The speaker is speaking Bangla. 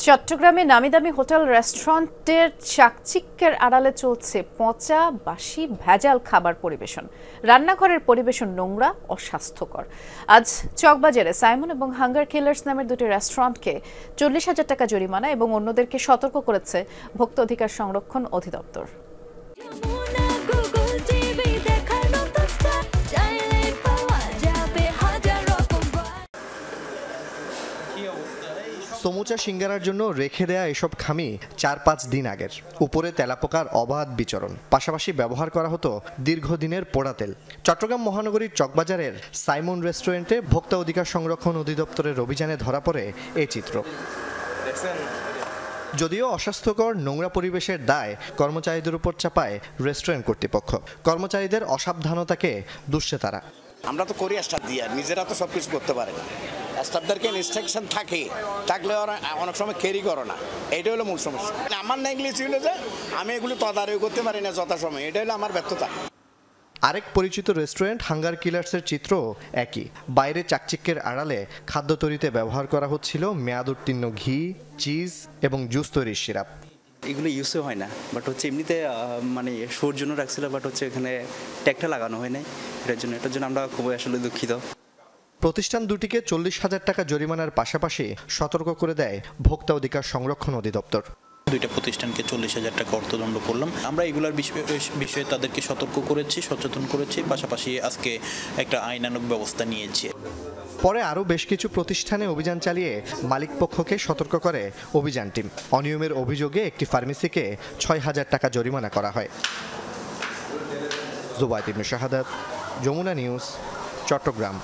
চট্টগ্রামে নামিদামি হোটেল রেস্টুরেন্টের চাকচিক্যের আড়ালে চলছে পচা বাসি ভেজাল খাবার পরিবেশন। রান্নাঘরের পরিবেশন নোংরা, অস্বাস্থ্যকর। আজ চকবাজারে সাইমন এবং হাঙ্গার কিলার্স নামের দুটি রেস্টুরেন্টকে 40,000 টাকা জরিমানা এবং অন্যদেরকে সতর্ক করেছে ভোক্তা অধিকার সংরক্ষণ অধিদপ্তর। সমুচা সিঙ্গারার জন্য রেখে দেয়া এসব খামি 4-5 দিন আগের। উপরে তেলাপোকার অবাধ বিচরণ, পাশাপাশি ব্যবহার করা হতো দীর্ঘদিনের পোড়া তেল। চট্টগ্রাম মহানগরীর চকবাজারের সাইমন রেস্টুরেন্টে ভোক্তা অধিকার সংরক্ষণ অধিদপ্তরের অভিযানে ধরা পড়ে এই চিত্র। যদিও অস্বাস্থ্যকর নোংরা পরিবেশের দায় কর্মচারীদের উপর চাপায় রেস্টুরেন্ট কর্তৃপক্ষ। কর্মচারীদের অসাবধানতাকে দুষছে তারা। আমরা তো করি স্টাফ দিয়ে, নিজেরা তো সব কিছু করতে পারে না। স্টাফদেরকে ইনস্ট্রাকশন থাকলে ওরা অনেক সময় ক্যারি করো না, এটা হলো মূল সমস্যা। আমার নেগলিজেন্স ছিল যে আমি এগুলো তদারকি করতে পারি না যথাসময়ে, এটা হলো আমার ব্যর্থতা। আরেক পরিচিত রেস্টুরেন্ট হাঙ্গার কিলার্সের চিত্র একই। বাইরে চাকচিক্যের আড়ালে খাদ্য তৈরিতে ব্যবহার করা হচ্ছিল মেয়াদ উত্তীর্ণ ঘি, চিজ এবং জুস তৈরির সিরাপ। এগুলো ইউজও হয় না, বাট হচ্ছে এমনিতে মানে শোর জন্য রাখছিল, বাট হচ্ছে এখানে ট্যাগটা লাগানো হয় নাই। এটার জন্য আমরা খুবই আসলে দুঃখিত। প্রতিষ্ঠান দুটিকে 40,000 টাকা জরিমানার পাশাপাশি সতর্ক করে দেয় ভোক্তা অধিকার সংরক্ষণ অধিদপ্তর। দুইটা প্রতিষ্ঠানকে 40,000 টাকা অর্থদণ্ড করলাম। আমরা এগুলার বিষয়ে তাদেরকে সতর্ক করেছি, সচেতন করেছি, পাশাপাশি আজকে একটা আইনানুগ ব্যবস্থা নিয়েছি। পরে আরও বেশ কিছু প্রতিষ্ঠানে অভিযান চালিয়ে মালিকপক্ষকে সতর্ক করে অভিযান টিম। অনিয়মের অভিযোগে একটি ফার্মেসিকে 6,000 টাকা জরিমানা করা হয়। জুবায়েদ ইবনে শাহাদাত, যমুনা নিউজ, চট্টগ্রাম।